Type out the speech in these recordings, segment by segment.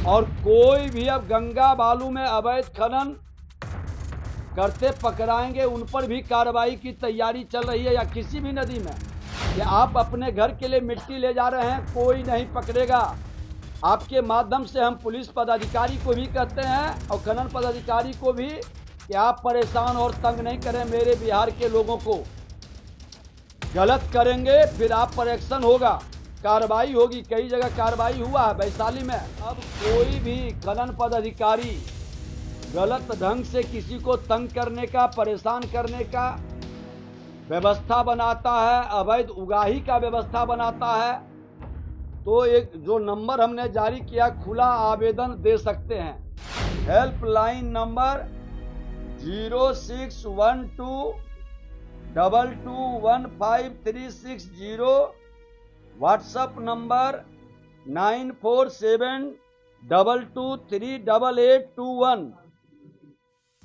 और कोई भी अब गंगा बालू में अवैध खनन करते पकड़ाएंगे, उन पर भी कार्रवाई की तैयारी चल रही है। या किसी भी नदी में कि आप अपने घर के लिए मिट्टी ले जा रहे हैं, कोई नहीं पकड़ेगा। आपके माध्यम से हम पुलिस पदाधिकारी को भी कहते हैं और खनन पदाधिकारी को भी कि आप परेशान और तंग नहीं करें मेरे बिहार के लोगों को। गलत करेंगे फिर आप पर एक्शन होगा, कार्रवाई होगी। कई जगह कार्रवाई हुआ है वैशाली में। अब कोई भी खनन पदाधिकारी गलत ढंग से किसी को तंग करने का, परेशान करने का व्यवस्था बनाता है, अवैध उगाही का व्यवस्था बनाता है, तो एक जो नंबर हमने जारी किया, खुला आवेदन दे सकते हैं। हेल्पलाइन नंबर 0612221536, व्हाट्सएप नंबर 9472238821,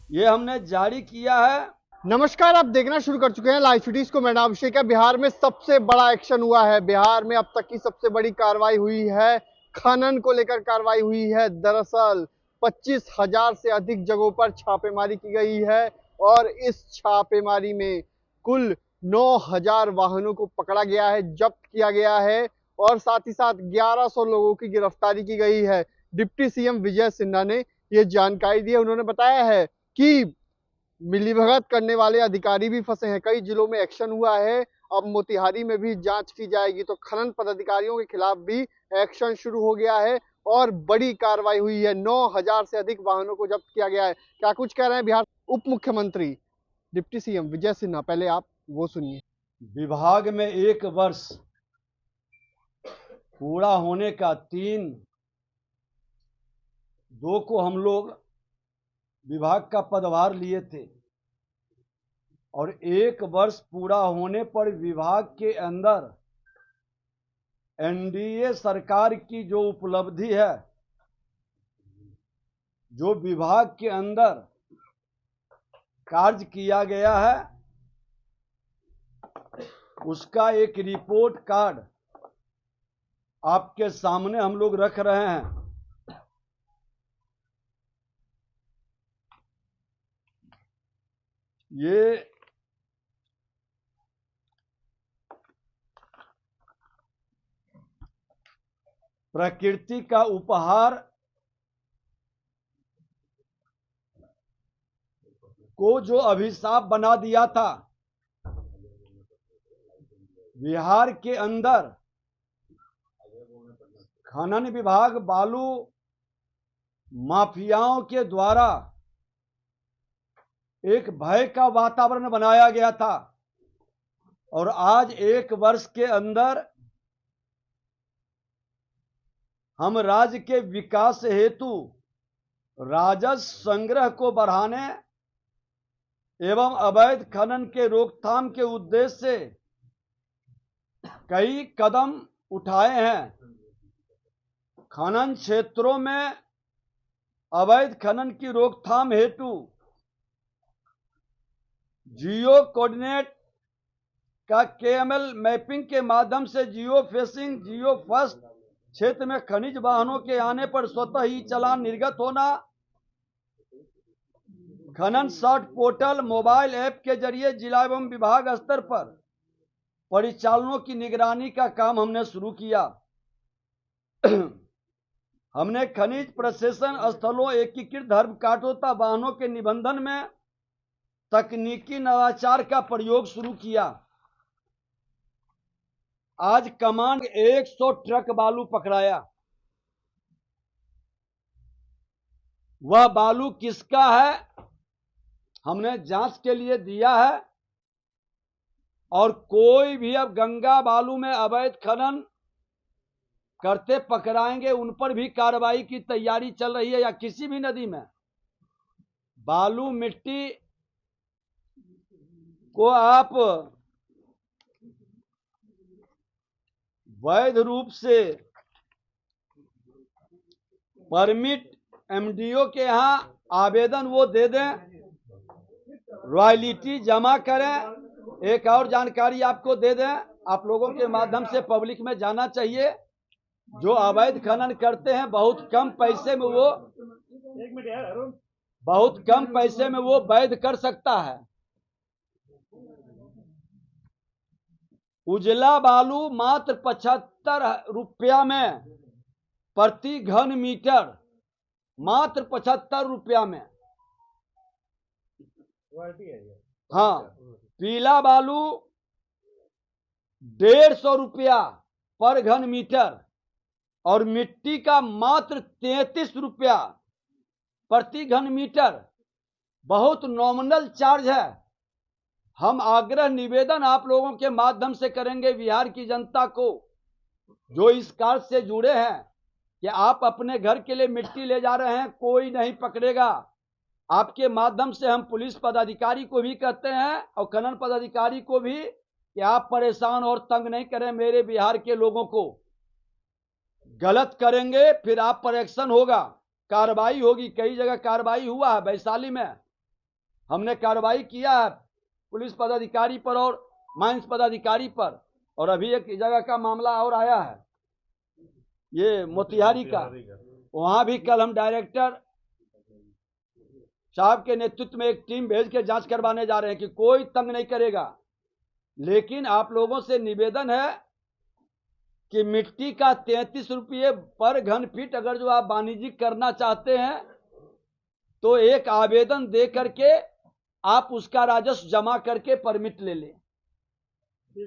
ये हमने जारी किया है। नमस्कार, आप देखना शुरू कर चुके हैं लाइव सिटीज को। मैं नाम अभिषेक है। बिहार में सबसे बड़ा एक्शन हुआ है। बिहार में अब तक की सबसे बड़ी कार्रवाई हुई है, खनन को लेकर कार्रवाई हुई है। दरअसल 25,000 से अधिक जगहों पर छापेमारी की गई है और इस छापेमारी में कुल 9,000 वाहनों को पकड़ा गया है, जब्त किया गया है और साथ ही साथ 1100 लोगों की गिरफ्तारी की गई है। डिप्टी सीएम विजय सिन्हा ने ये जानकारी दी है। उन्होंने बताया है कि मिलीभगत करने वाले अधिकारी भी फंसे हैं। कई जिलों में एक्शन हुआ है, अब मोतिहारी में भी जांच की जाएगी। तो खनन पदाधिकारियों के खिलाफ भी एक्शन शुरू हो गया है और बड़ी कार्रवाई हुई है। 9,000 से अधिक वाहनों को जब्त किया गया है। क्या कुछ कह रहे हैं बिहार उप मुख्यमंत्री डिप्टी सीएम विजय सिन्हा, पहले आप वो सुनिए। विभाग में 1 वर्ष पूरा होने का 3/2 को हम लोग विभाग का पदभार लिए थे और 1 वर्ष पूरा होने पर विभाग के अंदर एनडीए सरकार की जो उपलब्धि है, जो विभाग के अंदर कार्य किया गया है, उसका एक रिपोर्ट कार्ड आपके सामने हम लोग रख रहे हैं। ये प्रकृति का उपहार को जो अभिशाप बना दिया था, बिहार के अंदर खनन विभाग बालू माफियाओं के द्वारा एक भय का वातावरण बनाया गया था। और आज 1 वर्ष के अंदर हम राज्य के विकास हेतु राजस्व संग्रह को बढ़ाने एवं अवैध खनन के रोकथाम के उद्देश्य से कई कदम उठाए हैं। खनन क्षेत्रों में अवैध खनन की रोकथाम हेतु जियो कोऑर्डिनेट का केएमएल मैपिंग के माध्यम से जियो फेंसिंग, जियो फर्स्ट क्षेत्र में खनिज वाहनों के आने पर स्वतः ही चालान निर्गत होना, खनन सर्च पोर्टल मोबाइल ऐप के जरिए जिला एवं विभाग स्तर पर परिचालनों की निगरानी का काम हमने शुरू किया। हमने खनिज प्रशेषण स्थलों, एकीकृत धर्म काटोता वाहनों के निबंधन में तकनीकी नवाचार का प्रयोग शुरू किया। आज कमांड 100 ट्रक बालू पकड़ाया। वह बालू किसका है हमने जांच के लिए दिया है और कोई भी अब गंगा बालू में अवैध खनन करते पकड़ाएंगे, उन पर भी कार्रवाई की तैयारी चल रही है। या किसी भी नदी में बालू मिट्टी को आप वैध रूप से परमिट एमडीओ के यहाँ आवेदन वो दे दें, रॉयल्टी जमा करें। एक और जानकारी आपको दे दें, आप लोगों के माध्यम से पब्लिक में जाना चाहिए जो अवैध खनन करते हैं बहुत कम पैसे में वो वैध कर सकता है। उजला बालू मात्र 75 रुपया में प्रति घन मीटर, मात्र 75 रुपया में। हाँ, पीला बालू 150 रुपया पर घन मीटर और मिट्टी का मात्र 33 रुपया प्रति घन मीटर। बहुत नॉमिनल चार्ज है। हम आग्रह निवेदन आप लोगों के माध्यम से करेंगे बिहार की जनता को, जो इस कार्य से जुड़े हैं, कि आप अपने घर के लिए मिट्टी ले जा रहे हैं, कोई नहीं पकड़ेगा। आपके माध्यम से हम पुलिस पदाधिकारी को भी कहते हैं और खनन पदाधिकारी को भी कि आप परेशान और तंग नहीं करें मेरे बिहार के लोगों को। गलत करेंगे फिर आप पर एक्शन होगा, कार्रवाई होगी। कई जगह कार्रवाई हुआ है। वैशाली में हमने कार्रवाई किया है पुलिस पदाधिकारी पर और माइंस पदाधिकारी पर, और अभी एक जगह का मामला और आया है, ये मोतिहारी का। वहां भी कल हम डायरेक्टर साहब के नेतृत्व में एक टीम भेज के जांच करवाने जा रहे हैं कि कोई तंग नहीं करेगा। लेकिन आप लोगों से निवेदन है कि मिट्टी का 33 रुपये पर घन फीट अगर जो आप वाणिज्यिक करना चाहते हैं तो एक आवेदन दे करके आप उसका राजस्व जमा करके परमिट ले लें।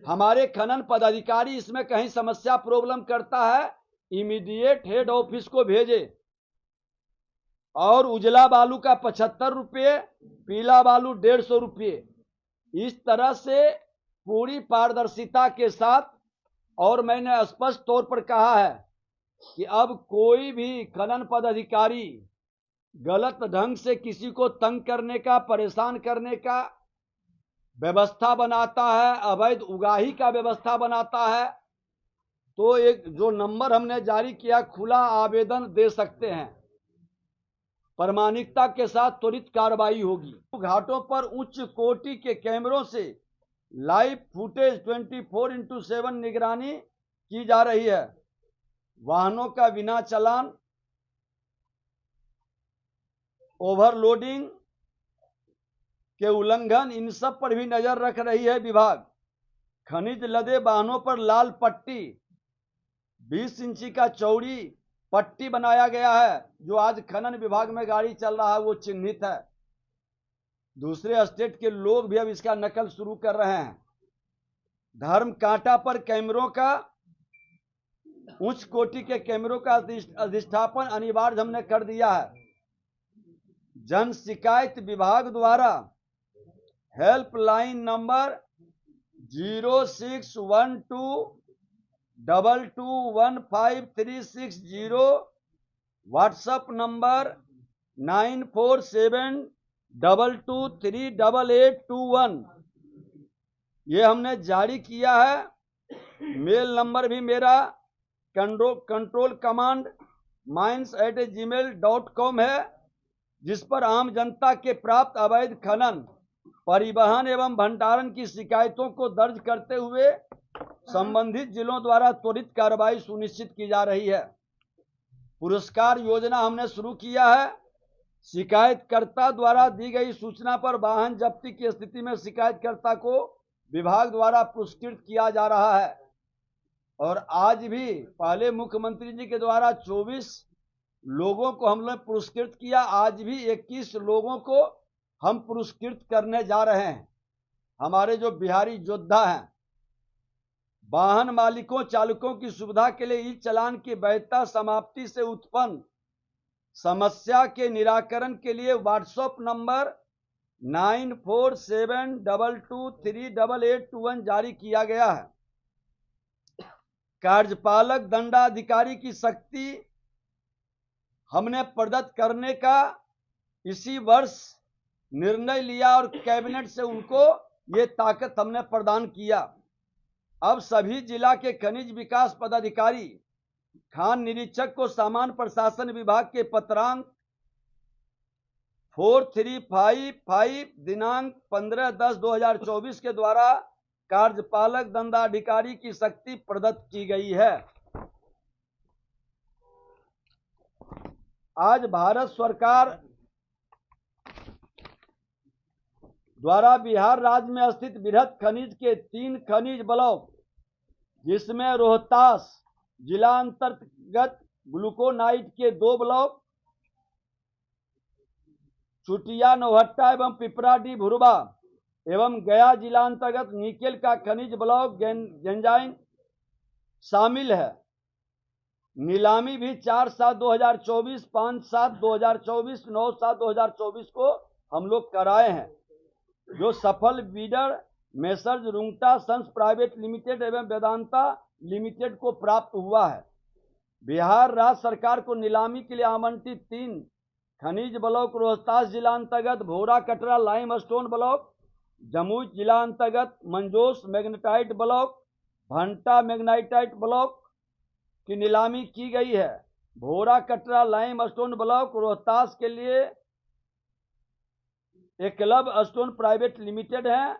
हमारे खनन पदाधिकारी इसमें कहीं समस्या प्रॉब्लम करता है, इमीडिएट हेड ऑफिस को भेजे। और उजला बालू का 75 रुपये, पीला बालू 150 रुपये, इस तरह से पूरी पारदर्शिता के साथ। और मैंने स्पष्ट तौर पर कहा है कि अब कोई भी खनन पदाधिकारी गलत ढंग से किसी को तंग करने का, परेशान करने का व्यवस्था बनाता है, अवैध उगाही का व्यवस्था बनाता है, तो एक जो नंबर हमने जारी किया, खुला आवेदन दे सकते हैं। प्रामाणिकता के साथ त्वरित कार्रवाई होगी। घाटों पर उच्च कोटि के कैमरों से लाइव फुटेज 24/7 निगरानी की जा रही है। वाहनों का बिना चालान, ओवरलोडिंग के उल्लंघन, इन सब पर भी नजर रख रही है विभाग। खनिज लदे वाहनों पर लाल पट्टी 20 इंची का चौड़ी पट्टी बनाया गया है। जो आज खनन विभाग में गाड़ी चल रहा है वो चिन्हित है। दूसरे स्टेट के लोग भी अब इसका नकल शुरू कर रहे हैं। धर्म कांटा पर कैमरों का, उच्च कोटि के कैमरों का अधिष्ठापन अनिवार्य हमने कर दिया है। जन शिकायत विभाग द्वारा हेल्पलाइन नंबर 0612221536 व्हाट्सएप नंबर 9472238821 ये हमने जारी किया है। मेल नंबर भी मेरा कंट्रोल कमांड mines@gmail.com है, जिस पर आम जनता के प्राप्त अवैध खनन, परिवहन एवं भंडारण की शिकायतों को दर्ज करते हुए संबंधित जिलों द्वारा त्वरित कार्रवाई सुनिश्चित की जा रही है। पुरस्कार योजना हमने शुरू किया है। शिकायतकर्ता द्वारा दी गई सूचना पर वाहन जब्ती की स्थिति में शिकायतकर्ता को विभाग द्वारा पुरस्कृत किया जा रहा है। और आज भी पहले मुख्यमंत्री जी के द्वारा 24 लोगों को हमने पुरस्कृत किया, आज भी 21 लोगों को हम पुरस्कृत करने जा रहे हैं। हमारे जो बिहारी योद्धा हैं। वाहन मालिकों, चालकों की सुविधा के लिए ई चालान की वैधता समाप्ति से उत्पन्न समस्या के निराकरण के लिए व्हाट्सएप नंबर 9472238821 जारी किया गया है। कार्यपालक दंडाधिकारी की शक्ति हमने प्रदत्त करने का इसी वर्ष निर्णय लिया और कैबिनेट से उनको ये ताकत हमने प्रदान किया। अब सभी जिला के खनिज विकास पदाधिकारी, खान निरीक्षक को सामान्य प्रशासन विभाग के पत्रांक 4355 दिनांक 15/10/2024 के द्वारा कार्यपालक दंडाधिकारी की शक्ति प्रदत्त की गई है। आज भारत सरकार द्वारा बिहार राज्य में स्थित बृहद खनिज के 3 खनिज ब्लॉक, जिसमें रोहतास जिला अंतर्गत ग्लूकोनाइट के 2 ब्लॉक, चुटिया नौहट्टा एवं पिपराडी भुरबा एवं गया जिला अंतर्गत निकेल का खनिज ब्लॉक गेंजाइन शामिल है। नीलामी भी 4/7/2024, 5/7/2024, 9/7/2024 को हम लोग कराए हैं, जो सफल bidder Messrs Rungta Sons Private Limited एवं वेदांता लिमिटेड को प्राप्त हुआ है। बिहार राज्य सरकार को नीलामी के लिए आवंटित 3 खनिज ब्लॉक रोहतास जिला अंतर्गत भोरा कटरा लाइमस्टोन ब्लॉक, जमुई जिला अंतर्गत मंजोस मैग्नेटाइट ब्लॉक, भंटा मैग्नेटाइट ब्लॉक की नीलामी की गई है। भोरा कटरा लाइमस्टोन ब्लॉक रोहतास के लिए एकलव्य स्टोन प्राइवेट लिमिटेड है।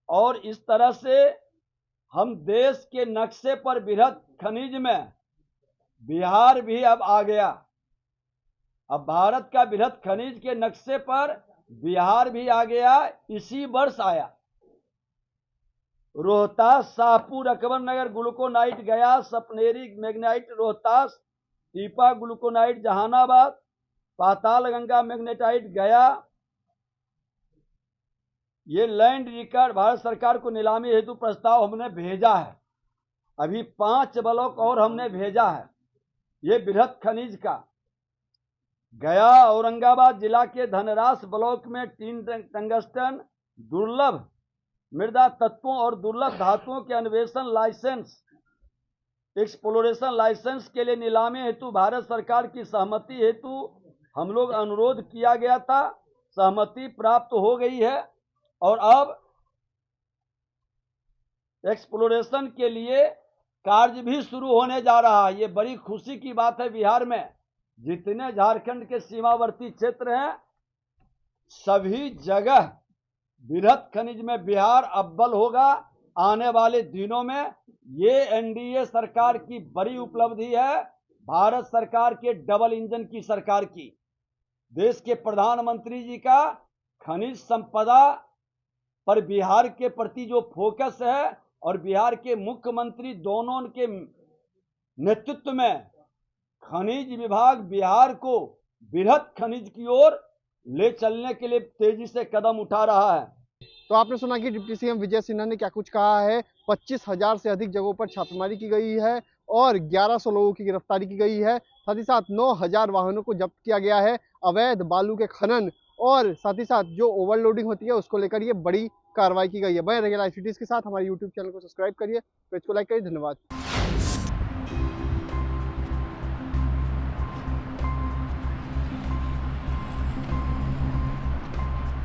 और इस तरह से हम देश के नक्शे पर बृहद खनिज में बिहार भी अब आ गया। अब भारत का बृहद खनिज के नक्शे पर बिहार भी आ गया, इसी वर्ष आया। रोहतास, शाहपुर, अकबर नगर ग्लूकोनाइट गया, सपनेरी मैग्नेटाइट रोहतास, टीपा ग्लूकोनाइट जहानाबाद, पाताल गंगा मैग्नेटाइट गया। ये लैंड रिकॉर्ड भारत सरकार को नीलामी हेतु प्रस्ताव हमने भेजा है। अभी 5 ब्लॉक और हमने भेजा है। ये बृहद खनिज का गया औरंगाबाद जिला के धनरास ब्लॉक में टीन टंगस्टन दुर्लभ मृदा तत्वों और दुर्लभ धातुओं के अन्वेषण लाइसेंस एक्सप्लोरेशन लाइसेंस के लिए नीलामी हेतु भारत सरकार की सहमति हेतु हम लोग अनुरोध किया गया था। सहमति प्राप्त हो गई है और अब एक्सप्लोरेशन के लिए कार्य भी शुरू होने जा रहा है। ये बड़ी खुशी की बात है। बिहार में जितने झारखंड के सीमावर्ती क्षेत्र हैं, सभी जगह बृहद खनिज में बिहार अव्वल होगा। आने वाले दिनों में ये एनडीए सरकार की बड़ी उपलब्धि है, भारत सरकार के डबल इंजन की सरकार की। देश के प्रधानमंत्री जी का खनिज संपदा पर बिहार के प्रति जो फोकस है और बिहार के मुख्यमंत्री दोनों के नेतृत्व में खनिज विभाग बिहार को बृहद खनिज की ओर ले चलने के लिए तेजी से कदम उठा रहा है। तो आपने सुना कि डिप्टी सीएम विजय सिन्हा ने क्या कुछ कहा है। 25,000 से अधिक जगहों पर छापेमारी की गई है और 1100 लोगों की गिरफ्तारी की गई है। साथ ही साथ 9,000 वाहनों को जब्त किया गया है। अवैध बालू के खनन और साथ ही साथ जो ओवरलोडिंग होती है उसको लेकर ये बड़ी कार्रवाई की गई है। बने रहिए लाइव सिटीज के साथ। हमारे यूट्यूब चैनल को सब्सक्राइब करिए, पेज को लाइक करिए। धन्यवाद।